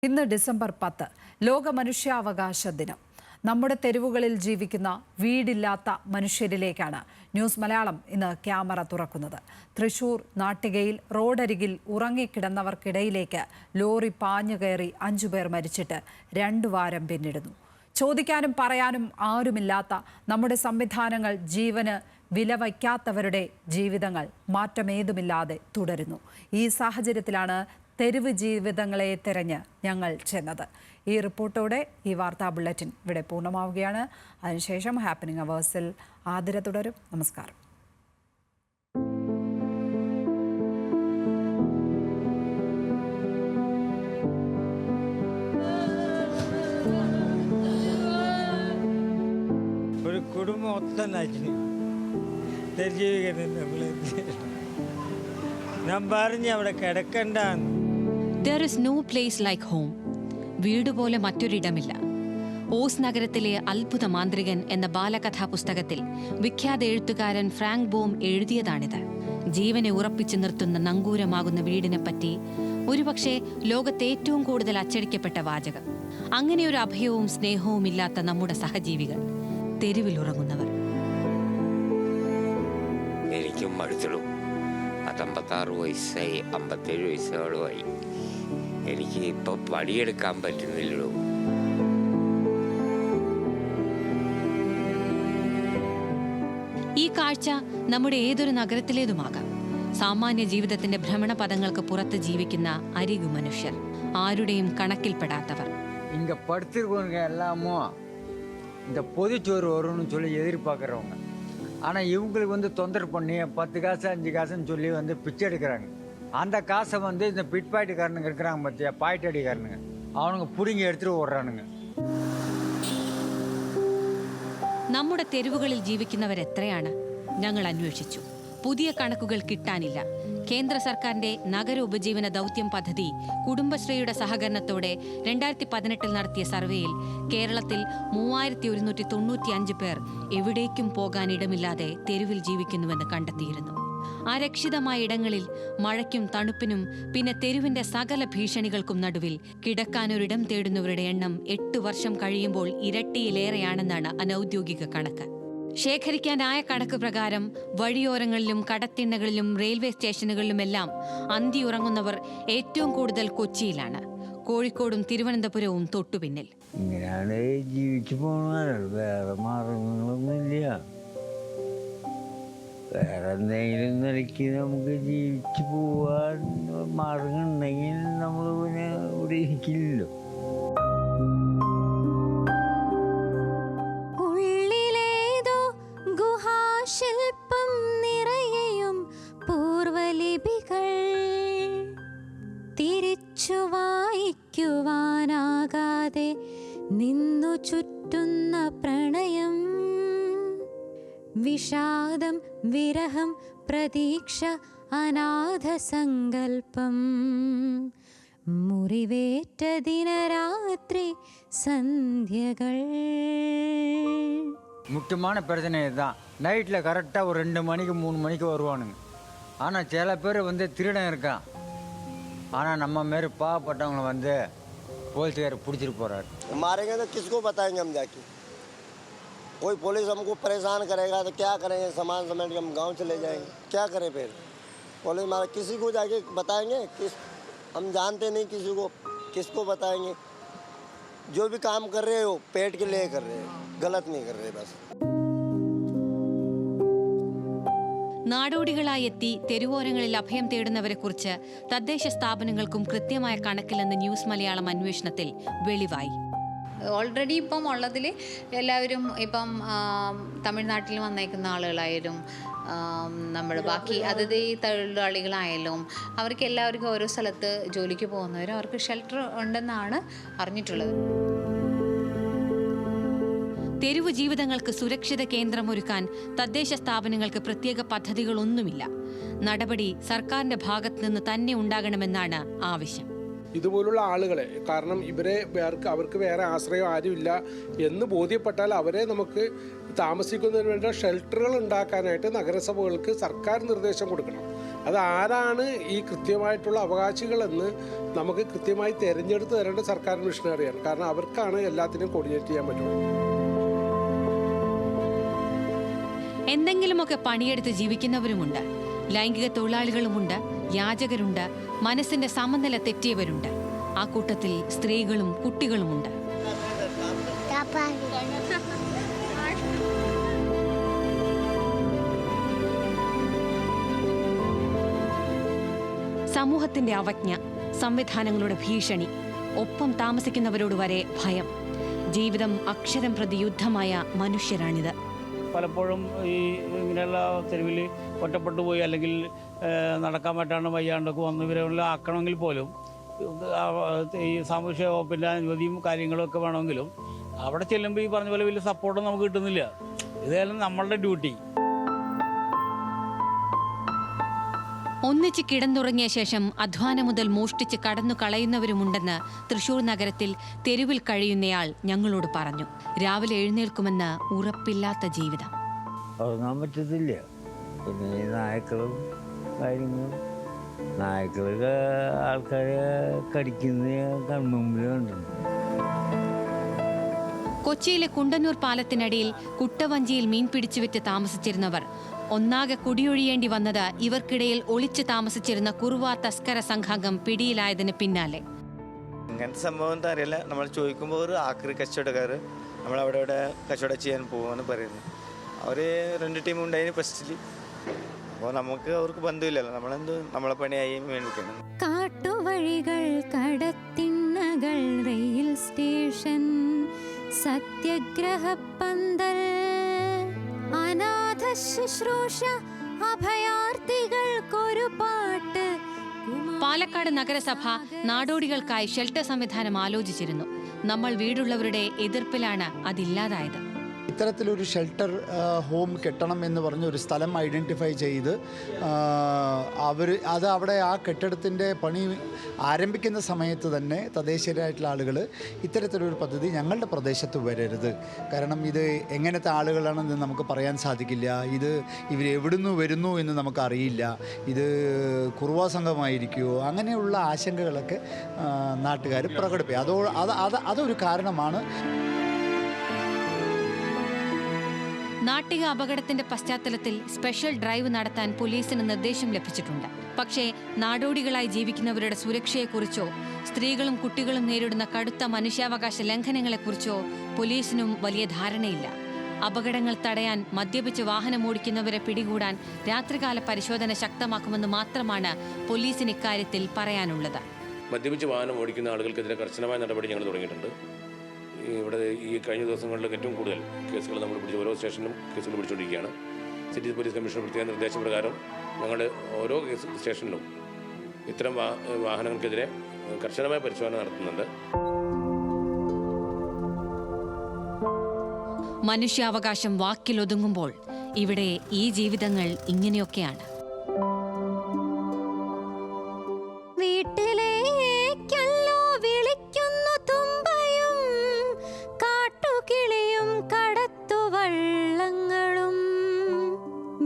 ഇന്ന് ഡിസംബർ 10 ലോക മനുഷ്യാവകാശ ദിനം. നമ്മുടെ തെരുവുകളിൽ ജീവിക്കുന്ന വീടില്ലാത്ത മനുഷ്യരിലേക്കാണ് ന്യൂസ് മലയാളം ഇന്ന് ക്യാമറ തുറക്കുന്നത്. തൃശൂർ നാട്ടികയിൽ റോഡരികിൽ ഉറങ്ങിക്കിടന്നവർക്കിടയിലേക്ക് ലോറി പാഞ്ഞുകയറി 5 പേർ മരിച്ചിട്ട് 2 വാരം പിന്നിടുന്നു. ചോദിക്കാനും പറയാനും ആരുമില്ലാത്ത നമ്മുടെ സംവിധാനങ്ങൾ ജീവന് വില വയ്ക്കാത്തവരുടെ ജീവിതങ്ങൾ മാറ്റമേതുമില്ലാതെ തുടരുന്നു. ഈ സാഹചര്യത്തിലാണ് തെരുവ് ജീവിതങ്ങളെ തിരഞ്ഞ് ഞങ്ങൾ ചെന്നത്. ഈ റിപ്പോർട്ടോടെ ഈ വാർത്താ ബുള്ളറ്റിൻ ഇവിടെ പൂർണ്ണമാവുകയാണ്. അതിനുശേഷം ഹാപ്പനിങ് അവേഴ്സിൽ ആതിര തുടരും. നമസ്കാരം. ഒരു കുടുംബം മൊത്തം നശിച്ചു. ഞാൻ പറഞ്ഞു അവിടെ കിടക്കണ്ടെന്ന്. There is no place like home. വീട് പോലെ മറ്റൊരിടമില്ല. ഓസ് നഗരത്തിലെ അത്ഭുത മാന്ത്രികൻ എന്ന ബാലകഥാ പുസ്തകത്തിൽ വിഖ്യാത എഴുത്തുകാരൻ ഫ്രാങ്ക് ബോം എഴുതിയതാണിത്. ജീവനെ ഉറപ്പിച്ചു നിർത്തുന്ന നങ്കൂരമാകുന്ന വീടിനെപ്പറ്റി ഒരുപക്ഷെ ലോകത്തെ ഏറ്റവും കൂടുതൽ അച്ചടിക്കപ്പെട്ട വാചകം. അങ്ങനെ ഒരു അഭയവും സ്നേഹവും ഇല്ലാത്ത നമ്മുടെ സഹജീവികൾ, തെരുവിലുറങ്ങുന്നവർ. എനിക്കും മടുത്തിടും. 56 വയസ്സായി, 57 വയസ്സുകളുമായി. എനിക്ക് ഇപ്പൊ പണിയെടുക്കാൻ പറ്റുന്നില്ലല്ലോ. ഈ കാഴ്ച നമ്മുടെ ഏതൊരു നഗരത്തിലേതുമാകാം. സാമാന്യ ജീവിതത്തിന്റെ ഭ്രമണപഥങ്ങൾക്ക് പുറത്ത് ജീവിക്കുന്ന അരികു മനുഷ്യർ, ആരുടെയും കണക്കിൽപ്പെടാത്തവർ. இங்க படுத்திருக்கவங்க எல்லாமும் இந்த பொதுச்சோறு வரும்னு சொல்லி எதிர்பார்க்குறவங்க. ஆனால் இவங்களுக்கு தொந்தரவு பண்ணி 10 காசு 5 காசுன்னு சொல்லி பிச்சை எடுக்கிறாங்க. அந்த காசை இந்த பிட்பாய்ட்டுக்காரனுங்க இருக்கிறாங்க பார்த்தியா, பாய்ட்டு அடிக்காரனுங்க, அவனுங்க பிடுங்கி எடுத்துட்டு ஓடுறானுங்க. നമ്മുടെ തെരുവുകളിൽ ജീവിക്കുന്നവർ എത്രയാണ്? ഞങ്ങൾ അന്വേഷിച്ചു. പുതിയ കണക്കുകൾ കിട്ടാനില്ല. കേന്ദ്ര സർക്കാരിന്റെ നഗര ഉപജീവന ദൗത്യം പദ്ധതി കുടുംബശ്രീയുടെ സഹകരണത്തോടെ 2018 നടത്തിയ സർവേയിൽ കേരളത്തിൽ 3195 പേർ എവിടേക്കും പോകാനിടമില്ലാതെ തെരുവിൽ ജീവിക്കുന്നുവെന്ന് കണ്ടെത്തിയിരുന്നു. അരക്ഷിതമായ ഇടങ്ങളിൽ മഴയ്ക്കും തണുപ്പിനും പിന്നെ തെരുവിന്റെ സകല ഭീഷണികൾക്കും നടുവിൽ കിടക്കാനൊരിടം തേടുന്നവരുടെ എണ്ണം 8 വർഷം കഴിയുമ്പോൾ ഇരട്ടിയിലേറെയാണെന്നാണ് അനൌദ്യോഗിക കണക്ക്. ശേഖരിക്കാനായ കണക്ക് പ്രകാരം വഴിയോരങ്ങളിലും കടത്തിണ്ണകളിലും റെയിൽവേ സ്റ്റേഷനുകളിലുമെല്ലാം അന്തിയുറങ്ങുന്നവർ ഏറ്റവും കൂടുതൽ കൊച്ചിയിലാണ്. കോഴിക്കോടും തിരുവനന്തപുരവും തൊട്ടുപിന്നിൽ. ഇങ്ങനെയാണ് ജീവിച്ചു പോകുന്നത്. വേറെ മാർഗങ്ങളൊന്നുമില്ല. വേറെ എന്തെങ്കിലും നിലയ്ക്ക് നമുക്ക് ജീവിച്ചു പോവാൻ മാർഗം ഉണ്ടെങ്കിൽ നമ്മൾ പിന്നെ ഇവിടെ ഇരിക്കില്ലല്ലോ. ശില്പം നിറയെയും പൂർവലിപികൾ തിരിച്ചു വായിക്കുവാനാകാതെ നിന്നു ചുറ്റുന്ന പ്രണയം, വിഷാദം, വിരഹം, പ്രതീക്ഷ, അനാഥ സങ്കൽപ്പം, മുറിവേറ്റ ദിനരാത്രി സന്ധ്യകൾ. முக்கியமான பிரச்சனை இதுதான். நைட்டில் கரெக்டாக ஒரு 2 மணிக்கு 3 மணிக்கு வருவானுங்க. ஆனால் சில பேர் திருடன் இருக்கான். ஆனால் நம்ம மாரி பாவப்பட்டவங்களை போலீஸ்காரர் பிடிச்சிட்டு போகிறாரு. मारेंगे तो किसको बताएंगे हम जाके? कोई पुलिस हमको परेशान करेगा तो क्या करेंगे? सामान समेट के हम गाँव चले जाएंगे, क्या करें फिर? पुलिस मारे किसी को जाके बताएंगे? हम जानते नहीं किसी को, किसको बताएंगे? जो भी काम कर रहे हो पेट के लिए कर रहे हो, गलत नहीं कर रहे. बस നാടോടികളായി എത്തി തെരുവോരങ്ങളിൽ അഭയം തേടുന്നവരെക്കുറിച്ച് തദ്ദേശ സ്ഥാപനങ്ങൾക്കും കൃത്യമായ കണക്കില്ലെന്ന് ന്യൂസ് മലയാളം അന്വേഷണത്തിൽ വെളിവായി. ഓൾറെഡി ഇപ്പം ഉള്ളതിൽ എല്ലാവരും ഇപ്പം തമിഴ്നാട്ടിൽ വന്നേക്കുന്ന ആളുകളായാലും നമ്മൾ ബാക്കി അതിഥി തൊഴിലാളികളായാലും അവർക്ക് എല്ലാവർക്കും ഓരോ സ്ഥലത്ത് ജോലിക്ക് പോകുന്നവരും അവർക്ക് ഷെൽട്ടർ ഉണ്ടെന്നാണ് അറിഞ്ഞിട്ടുള്ളത്. തെരുവു ജീവിതങ്ങൾക്ക് സുരക്ഷിത കേന്ദ്രമൊരുക്കാൻ തദ്ദേശ സ്ഥാപനങ്ങൾക്ക് പ്രത്യേക പദ്ധതികളൊന്നുമില്ല. നടപടി സർക്കാരിന്റെ ഭാഗത്തു നിന്ന് തന്നെ ഉണ്ടാകണമെന്നാണ് ആവശ്യം. ഇതുപോലുള്ള ആളുകളെ, കാരണം അവർക്ക് വേറെ ആശ്രയം ആരുമില്ല എന്ന് ബോധ്യപ്പെട്ടാൽ അവരെ നമുക്ക് താമസിക്കുന്നതിന് വേണ്ട ഷെൽട്ടറുകൾ ഉണ്ടാക്കാനായിട്ട് നഗരസഭകൾക്ക് സർക്കാർ നിർദ്ദേശം കൊടുക്കണം. അതാരാണ് ഈ കൃത്യമായിട്ടുള്ള അവകാശികളെന്ന് നമുക്ക് കൃത്യമായി തിരഞ്ഞെടുത്ത് തരേണ്ട സർക്കാർ മിഷനറിയാണ്. കാരണം അവർക്കാണ് എല്ലാത്തിനും കോർഡിനേറ്റ് ചെയ്യാൻ പറ്റുള്ളൂ. എന്തെങ്കിലുമൊക്കെ പണിയെടുത്ത് ജീവിക്കുന്നവരുമുണ്ട്, ലൈംഗിക തൊഴിലാളികളുമുണ്ട്, യാചകരുണ്ട്, മനസ്സിന്റെ സമനില തെറ്റിയവരുണ്ട്. ആ കൂട്ടത്തിൽ സ്ത്രീകളും കുട്ടികളുമുണ്ട്. സമൂഹത്തിന്റെ അവജ്ഞ, സംവിധാനങ്ങളുടെ ഭീഷണി, ഒപ്പം താമസിക്കുന്നവരോട് വരെ ഭയം. ജീവിതം അക്ഷരം പ്രതി യുദ്ധമായ മനുഷ്യരാണിത്. പലപ്പോഴും ഈ ഇങ്ങനെയുള്ള തെരുവിൽ ഒറ്റപ്പെട്ടു പോയി അല്ലെങ്കിൽ നടക്കാൻ പറ്റാണ്ട് വയ്യാണ്ടൊക്കെ വന്ന് ഇവരെല്ലാം ആക്കണമെങ്കിൽ പോലും ഈ സാമൂഹ്യ വകുപ്പിൻ്റെ അനുമതിയും കാര്യങ്ങളൊക്കെ വേണമെങ്കിലും അവിടെ ചെല്ലുമ്പോൾ ഈ പറഞ്ഞ പോലെ വലിയ സപ്പോർട്ടും നമുക്ക് കിട്ടുന്നില്ല. ഇതായാലും നമ്മളുടെ ഡ്യൂട്ടി. ഒന്നിച്ച് കിടന്നുറങ്ങിയ ശേഷം അധ്വാനം മുതൽ മോഷ്ടിച്ച് കടന്നു കളയുന്നവരുമുണ്ടെന്ന് തൃശൂർ നഗരത്തിൽ തെരുവിൽ കഴിയുന്നയാൾ ഞങ്ങളോട് പറഞ്ഞു. രാവിലെ എഴുന്നേൽക്കുമെന്ന് ഉറപ്പില്ലാത്ത ജീവിതം. ഉറങ്ങാൻ പറ്റത്തില്ല. പിന്നെ ഈ നായ്ക്കളും കാര്യങ്ങളും, നായ്ക്കളൊക്കെ ആൾക്കാരെ കടിക്കുന്ന കൺമുമ്പിലുണ്ട്. കൊച്ചിയിലെ കുണ്ടന്നൂർ പാലത്തിനടിയിൽ കുട്ടവഞ്ചിയിൽ മീൻ പിടിച്ചു വിറ്റ് താമസിച്ചിരുന്നവർ ഒന്നാകെ കുടിയൊഴിയേണ്ടി വന്നത് ഇവർക്കിടയിൽ ഒളിച്ചു താമസിച്ചിരുന്ന കുറുവ തസ്കര സംഘാംഗം പിടിയിലായതിന് പിന്നാലെ. ഇങ്ങനത്തെ സംഭവം എന്താ അറിയില്ല. നമ്മൾ ചോദിക്കുമ്പോൾ ഒരു ആക്രി കച്ചവടക്കാർ നമ്മളവിടെ ഇവിടെ കച്ചവടം ചെയ്യാൻ പോകുമെന്ന് പറയുന്നു. അവർ 2 ടീം ഉണ്ടായിരുന്നു ഫസ്റ്റിൽ. അപ്പോൾ നമുക്ക് അവർക്ക് ബന്ധമില്ലല്ലോ, നമ്മളെ പണിയായി വേണ്ടിക്കണം. കാട്ടുവഴികൾ, കടത്തിണ്ണകൾ, റെയിൽ സ്റ്റേഷൻ, സത്യഗ്രഹ പന്തൽ, അനാഥ ശുശ്രൂഷ, അഭയാർത്ഥികൾക്കൊരു പാട്ട്. പാലക്കാട് നഗരസഭ നാടോടികൾക്കായി ഷെൽട്ടർ സംവിധാനം ആലോചിച്ചിരുന്നു. നമ്മൾ വീടുള്ളവരുടെ എതിർപ്പിലാണ് അതില്ലാതായത്. ഇത്തരത്തിലൊരു ഷെൽട്ടർ ഹോം കെട്ടണം എന്ന് പറഞ്ഞ് ഒരു സ്ഥലം ഐഡൻറ്റിഫൈ ചെയ്ത് അവിടെ ആ കെട്ടിടത്തിൻ്റെ പണി ആരംഭിക്കുന്ന സമയത്ത് തന്നെ തദ്ദേശീയരായിട്ടുള്ള ആളുകൾ ഇത്തരത്തിലൊരു പദ്ധതി ഞങ്ങളുടെ പ്രദേശത്ത് വരരുത്, കാരണം ഇത് എങ്ങനത്തെ ആളുകളാണെന്ന് നമുക്ക് പറയാൻ സാധിക്കില്ല, ഇവരെവിടുന്ന് വരുന്നു എന്ന് നമുക്കറിയില്ല, ഇത് കുറുവാ സംഘമായിരിക്കുമോ, അങ്ങനെയുള്ള ആശങ്കകളൊക്കെ നാട്ടുകാർ പ്രകടിപ്പിക്കും. അതൊരു കാരണമാണ്. നാട്ടിക അപകടത്തിന്റെ പശ്ചാത്തലത്തിൽ സ്പെഷ്യൽ ഡ്രൈവ് നടത്താൻ പോലീസിന് നിർദ്ദേശം ലഭിച്ചിട്ടുണ്ട്. പക്ഷേ നാടോടികളായി ജീവിക്കുന്നവരുടെ സുരക്ഷയെക്കുറിച്ചോ സ്ത്രീകളും കുട്ടികളും നേരിടുന്ന കടുത്ത മനുഷ്യാവകാശ ലംഘനങ്ങളെക്കുറിച്ചോ പോലീസിനും വലിയ ധാരണയില്ല. അപകടങ്ങൾ തടയാൻ മദ്യപിച്ച് വാഹനമോടിക്കുന്നവരെ പിടികൂടാൻ രാത്രികാല പരിശോധന ശക്തമാക്കുമെന്ന് മാത്രമാണ് പോലീസിന് ഇക്കാര്യത്തിൽ പറയാനുള്ളത്. മദ്യപിച്ച് വാഹനം ഓടിക്കുന്ന ആളുകൾക്കെതിരെ കർശനമായ നടപടി ഞങ്ങൾ തുടങ്ങിയിട്ടുണ്ട്. ഇവിടെ ഈ കഴിഞ്ഞ ദിവസങ്ങളിൽ ഏറ്റവും കൂടുതൽ കേസുകൾ നമ്മൾ പിടിച്ച് ഓരോ സ്റ്റേഷനിലും കേസുകൾ പിടിച്ചുകൊണ്ടിരിക്കുകയാണ്. സിറ്റി പോലീസ് കമ്മീഷണർ പ്രത്യേക നിർദ്ദേശപ്രകാരം ഞങ്ങൾ ഓരോ സ്റ്റേഷനിലും ഇത്തരം വാഹനങ്ങൾക്കെതിരെ കർശനമായ പരിശോധന നടത്തുന്നുണ്ട്. മനുഷ്യാവകാശം വാക്കിലൊതുങ്ങുമ്പോൾ ഇവിടെ ഈ ജീവിതങ്ങൾ ഇങ്ങനെയൊക്കെയാണ്.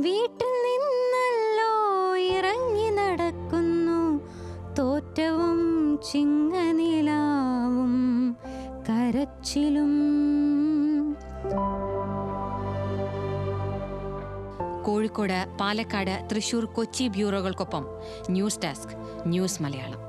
വീട്ടിൽ നിന്നല്ലോ ഇറങ്ങി നടക്കുന്നു തോറ്റവും ചിങ്ങനിലാവും കരച്ചിലും. കോഴിക്കോട്, പാലക്കാട്, തൃശൂർ, കൊച്ചി ബ്യൂറോകൾക്കൊപ്പം ന്യൂസ് ഡെസ്ക്, ന്യൂസ് മലയാളം.